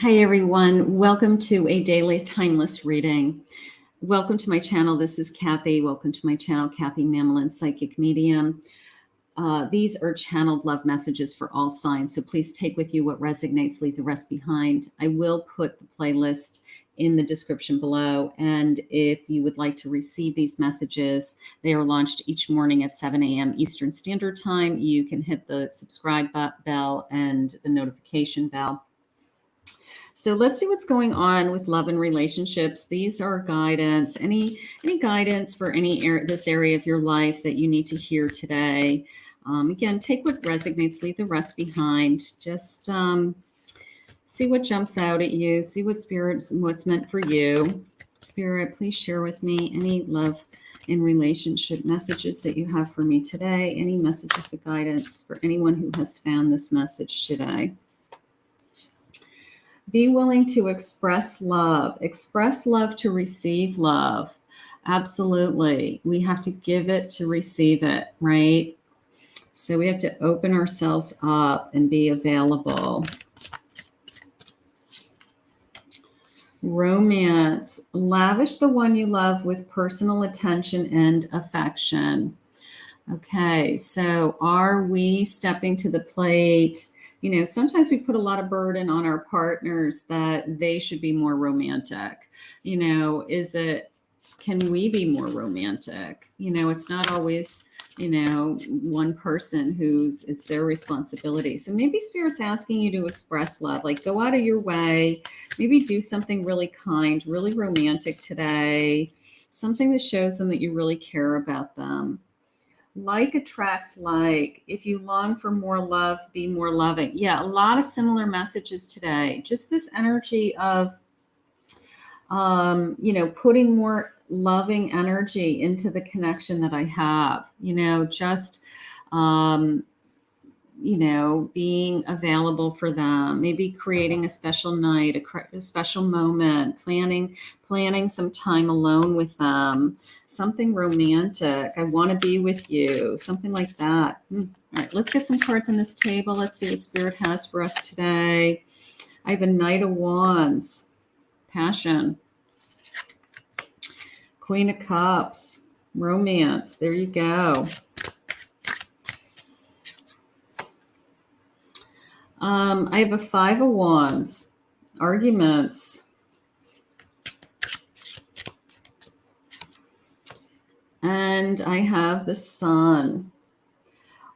Hi, everyone. Welcome to a daily timeless reading. Welcome to my channel. This is Kathy. Welcome to my channel, Kathy Mamolen, Psychic Medium. These are channeled love messages for all signs, so please take with you what resonates, leave the rest behind. I will put the playlist in the description below, and if you would like to receive these messages, they are launched each morning at 7 a.m. Eastern Standard Time. You can hit the subscribe bell and the notification bell. So let's see what's going on with love and relationships. These are guidance. Any guidance for this area of your life that you need to hear today. Again, take what resonates, leave the rest behind. Just see what jumps out at you. See what what's meant for you. Spirit, please share with me any love and relationship messages that you have for me today. Any messages of guidance for anyone who has found this message today. Be willing to express love to receive love. Absolutely. We have to give it to receive it, right? So we have to open ourselves up and be available. Romance. Lavish the one you love with personal attention and affection. Okay, so are we stepping to the plate? You know, sometimes we put a lot of burden on our partners that they should be more romantic. You know, can we be more romantic? You know, it's not always, one person it's their responsibility. So maybe Spirit's asking you to express love, like go out of your way, maybe do something really kind, really romantic today, something that shows them that you really care about them. Like attracts like. If you long for more love, be more loving. Yeah, a lot of similar messages today. Just this energy of, putting more loving energy into the connection that I have. Being available for them, maybe creating a special night, a special moment, planning some time alone with them, something romantic. I want to be with you, something like that. All right, let's get some cards on this table. Let's see what Spirit has for us today. I have a Knight of Wands, passion, Queen of Cups, romance. There you go. I have a Five of Wands, arguments. And I have the Sun.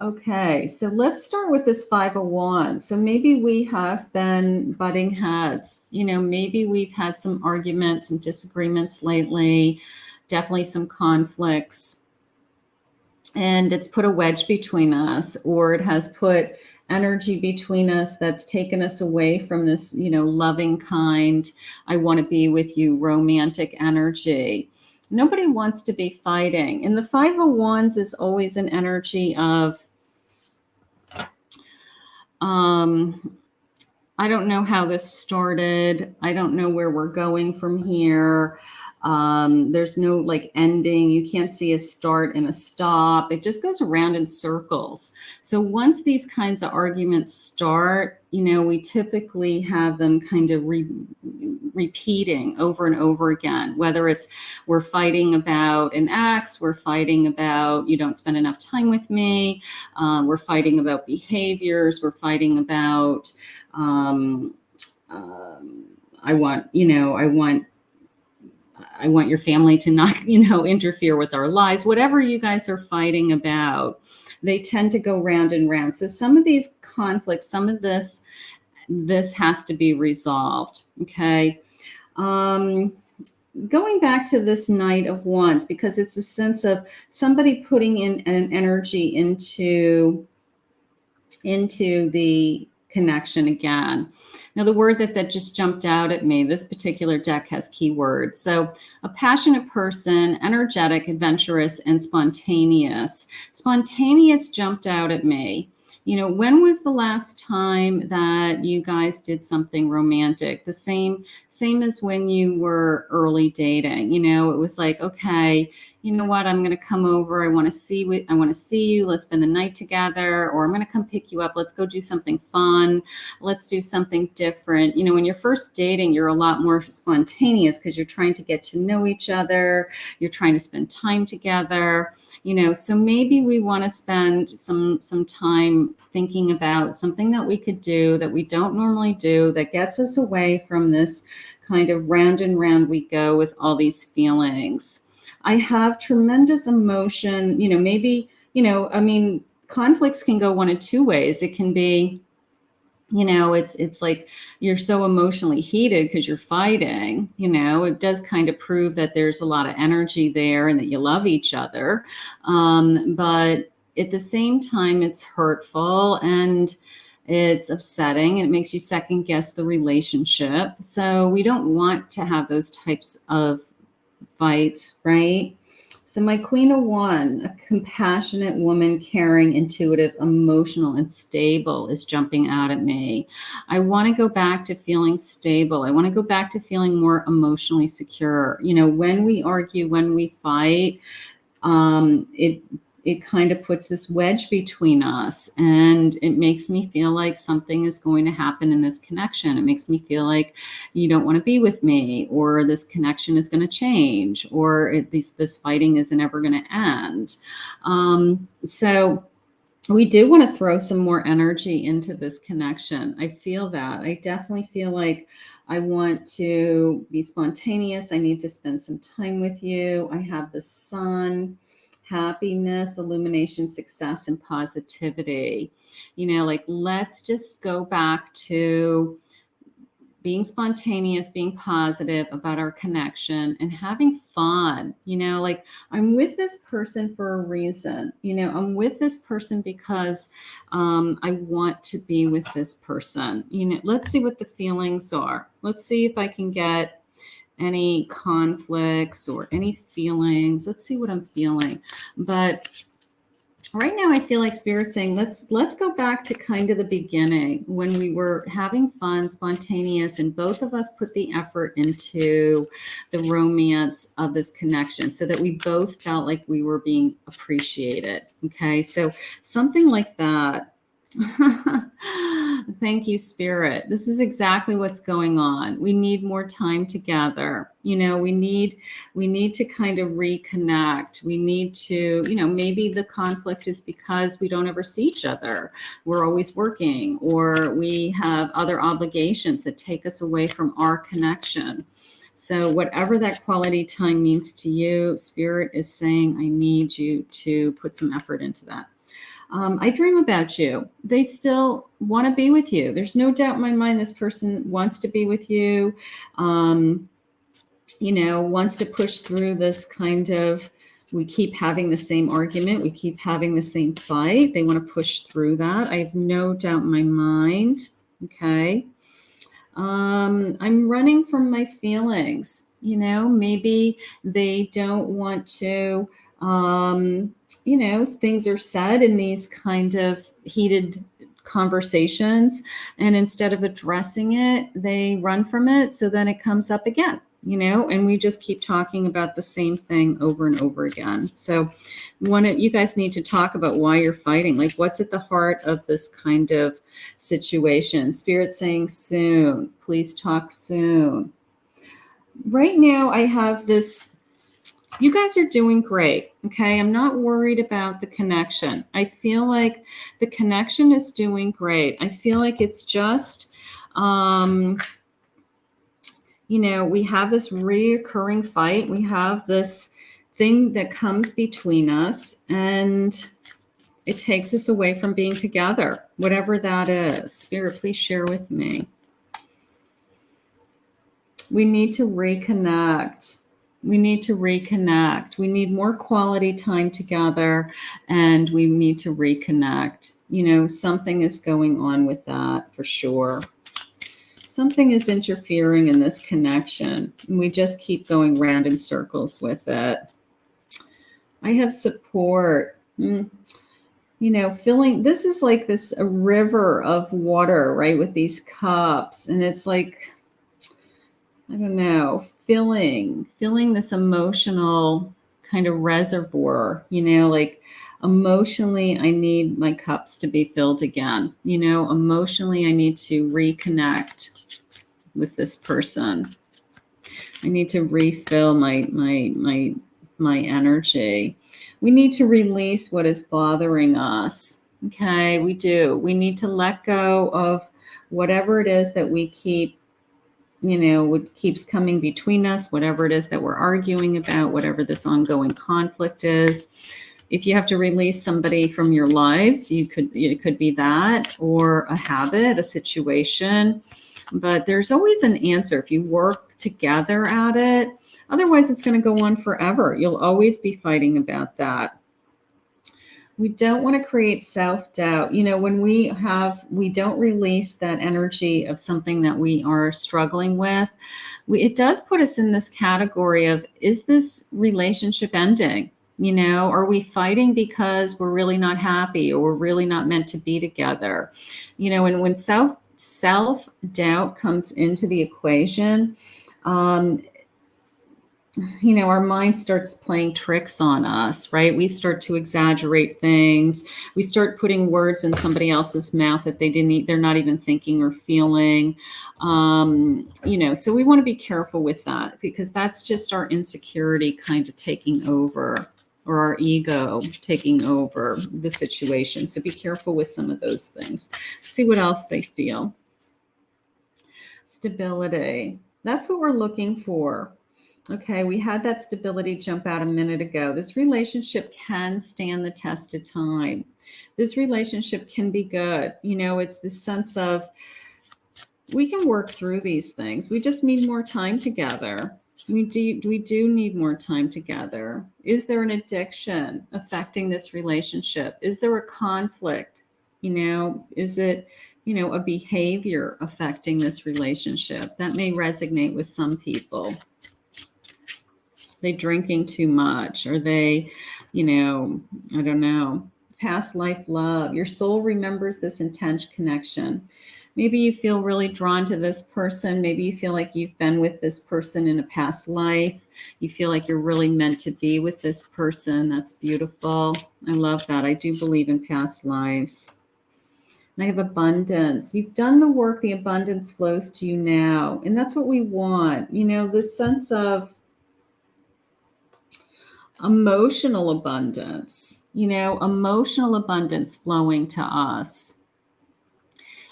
Okay, so let's start with this Five of Wands. So maybe we have been butting heads. Maybe we've had some arguments, some disagreements lately, definitely some conflicts. And it's put a wedge between us, or it has put energy between us that's taken us away from this, loving, kind, I want to be with you, romantic energy. Nobody wants to be fighting. And the Five of Wands is always an energy of, I don't know how this started. I don't know where we're going from here. There's no ending. You can't see a start and a stop. It just goes around in circles. So once these kinds of arguments start, we typically have them kind of repeating over and over again, whether it's we're fighting about an ex, we're fighting about you don't spend enough time with me, we're fighting about behaviors, we're fighting about I want your family to not, interfere with our lives. Whatever you guys are fighting about, they tend to go round and round. So some of these conflicts, some of this has to be resolved. Okay. Going back to this Knight of Wands, because it's a sense of somebody putting in an energy into the connection again. Now, the word that just jumped out at me, this particular deck has keywords. So a passionate person, energetic, adventurous, and spontaneous. Spontaneous jumped out at me. When was the last time that you guys did something romantic? The same as when you were early dating. It was like, okay, you know what, I'm going to come over. I want to see you. Let's spend the night together, or I'm going to come pick you up. Let's go do something fun. Let's do something different. You know, when you're first dating, you're a lot more spontaneous because you're trying to get to know each other. You're trying to spend time together, you know, so maybe we want to spend some time thinking about something that we could do that we don't normally do, that gets us away from this kind of round and round we go with all these feelings. I have tremendous emotion, you know, maybe, you know, I mean, conflicts can go one of two ways. It can be, you know, it's like you're so emotionally heated because you're fighting, you know, it does kind of prove that there's a lot of energy there and that you love each other. But at the same time, it's hurtful and it's upsetting and it makes you second guess the relationship. So we don't want to have those types of fights, right? So my Queen of Wands, a compassionate woman, caring, intuitive, emotional, and stable is jumping out at me. I want to go back to feeling stable. I want to go back to feeling more emotionally secure. You know, when we argue, when we fight, it kind of puts this wedge between us, and it makes me feel like something is going to happen in this connection. It makes me feel like you don't want to be with me, or this connection is going to change, or at least this fighting isn't ever going to end. So we do want to throw some more energy into this connection. I feel that. I definitely feel like I want to be spontaneous. I need to spend some time with you. I have the sun, happiness, illumination, success, and positivity. You know, like, let's just go back to being spontaneous, being positive about our connection, and having fun. You know, like, I'm with this person for a reason. You know, I'm with this person because I want to be with this person. You know, let's see what the feelings are. Let's see if I can get any conflicts or any feelings. Let's see what I'm feeling. But right now I feel like Spirit's saying, let's go back to kind of the beginning when we were having fun, spontaneous, and both of us put the effort into the romance of this connection so that we both felt like we were being appreciated. Okay, so something like that. Thank you, Spirit. This is exactly what's going on. We need more time together. You know, we need to kind of reconnect. We need to, you know, maybe the conflict is because we don't ever see each other. We're always working, or we have other obligations that take us away from our connection. So whatever that quality time means to you, Spirit is saying, I need you to put some effort into that. I dream about you. They still want to be with you. There's no doubt in my mind this person wants to be with you, you know, wants to push through this kind of, we keep having the same argument, we keep having the same fight. They want to push through that. I have no doubt in my mind. Okay. I'm running from my feelings. You know, maybe they don't want to, you know, things are said in these kind of heated conversations, and instead of addressing it, they run from it. So then it comes up again, you know, and we just keep talking about the same thing over and over again. So you guys need to talk about why you're fighting. Like, what's at the heart of this kind of situation? Spirit saying soon. Please talk soon. Right now I have this. You guys are doing great. Okay. I'm not worried about the connection. I feel like the connection is doing great. I feel like it's just, you know, we have this reoccurring fight. We have this thing that comes between us, and it takes us away from being together, whatever that is. Spirit, please share with me. We need to reconnect. We need to reconnect. We need more quality time together, and we need to reconnect. You know, something is going on with that for sure. Something is interfering in this connection, and we just keep going round in circles with it. I have support. You know, filling, this is like a river of water, right? With these cups, and it's like, I don't know, filling this emotional kind of reservoir, like emotionally, I need my cups to be filled again. Emotionally, I need to reconnect with this person. I need to refill my energy. We need to release what is bothering us. Okay, we do. We need to let go of whatever it is that we keep, what keeps coming between us, whatever it is that we're arguing about, whatever this ongoing conflict is. If you have to release somebody from your lives, it could be that, or a habit, a situation. But there's always an answer if you work together at it. Otherwise, it's going to go on forever. You'll always be fighting about that. We don't want to create self-doubt. When we don't release that energy of something that we are struggling with, it does put us in this category of, is this relationship ending? Are we fighting because we're really not happy, or we're really not meant to be together? And when self-doubt comes into the equation, our mind starts playing tricks on us, right? We start to exaggerate things. We start putting words in somebody else's mouth that they're not even thinking or feeling. So we want to be careful with that, because that's just our insecurity kind of taking over, or our ego taking over the situation. So be careful with some of those things. See what else they feel. Stability. That's what we're looking for. Okay, we had that stability jump out a minute ago. This relationship can stand the test of time. This relationship can be good. It's this sense of, we can work through these things. We just need more time together. We do need more time together. Is there an addiction affecting this relationship? Is there a conflict? Is it, a behavior affecting this relationship? That may resonate with some people. They drinking too much? Or they, I don't know, past life love. Your soul remembers this intense connection. Maybe you feel really drawn to this person. Maybe you feel like you've been with this person in a past life. You feel like you're really meant to be with this person. That's beautiful. I love that. I do believe in past lives. And I have abundance. You've done the work. The abundance flows to you now. And that's what we want. This sense of emotional abundance, emotional abundance flowing to us.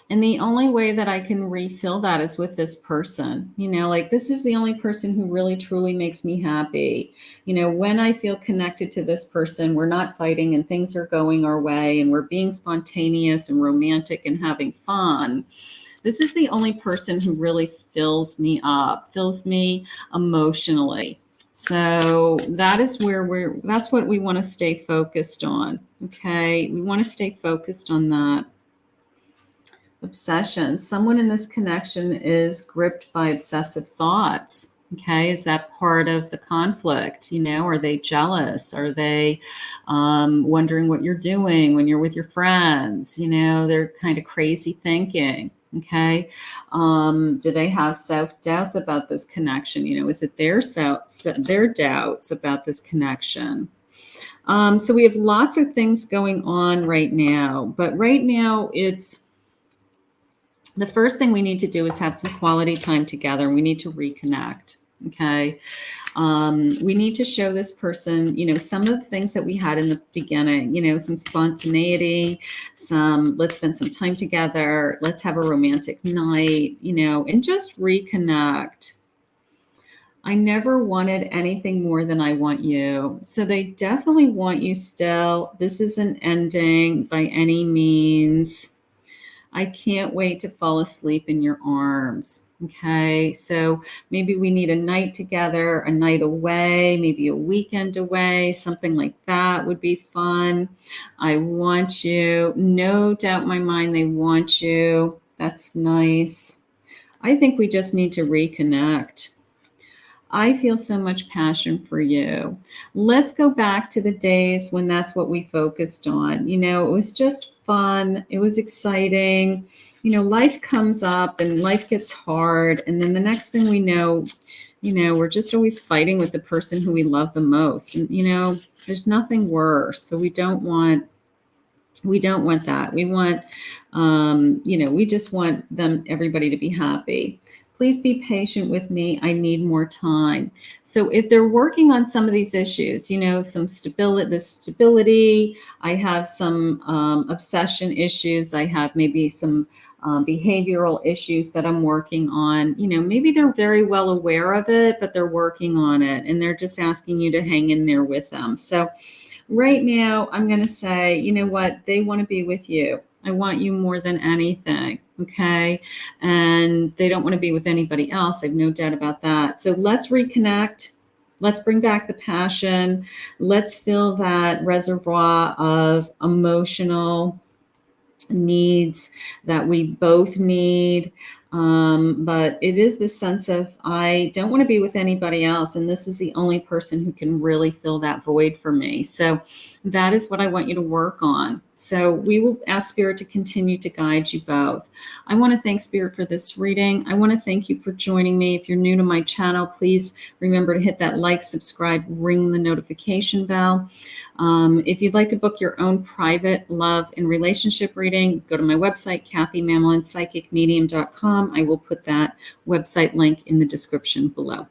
And the only way that I can refill that is with this person. This is the only person who really truly makes me happy. When I feel connected to this person, we're not fighting and things are going our way and we're being spontaneous and romantic and having fun. This is the only person who really fills me up, fills me emotionally. So that is where that's what we want to stay focused on. Okay. We want to stay focused on that. Obsession. Someone in this connection is gripped by obsessive thoughts. Okay. Is that part of the conflict? Are they jealous? Are they wondering what you're doing when you're with your friends? They're kind of crazy thinking. Okay. Do they have self-doubts about this connection? Is it their doubts about this connection? So we have lots of things going on right now, but right now it's, the first thing we need to do is have some quality time together, and we need to reconnect. Okay. We need to show this person, some of the things that we had in the beginning, some spontaneity, let's spend some time together. Let's have a romantic night, and just reconnect. I never wanted anything more than I want you. So they definitely want you still. This isn't ending by any means. I can't wait to fall asleep in your arms. Okay. So maybe we need a night together, a night away, maybe a weekend away, something like that would be fun. I want you. No doubt in my mind, they want you. That's nice. I think we just need to reconnect. I feel so much passion for you. Let's go back to the days when that's what we focused on. It was just fun. It was exciting. Life comes up and life gets hard. And then the next thing we know, we're just always fighting with the person who we love the most. And, there's nothing worse. So we don't want that. We want, we just want everybody to be happy. Please be patient with me. I need more time. So if they're working on some of these issues, some stability, I have some obsession issues. I have maybe some behavioral issues that I'm working on. Maybe they're very well aware of it, but they're working on it and they're just asking you to hang in there with them. So right now, I'm going to say, you know what? They want to be with you. I want you more than anything. Okay. And they don't want to be with anybody else. I have no doubt about that. So let's reconnect. Let's bring back the passion. Let's fill that reservoir of emotional needs that we both need. But it is the sense of, I don't want to be with anybody else. And this is the only person who can really fill that void for me. So that is what I want you to work on. So we will ask Spirit to continue to guide you both. I want to thank Spirit for this reading. I want to thank you for joining me. If you're new to my channel, please remember to hit that like, subscribe, ring the notification bell. If you'd like to book your own private love and relationship reading, go to my website, KathyMamolenPsychicMedium.com. I will put that website link in the description below.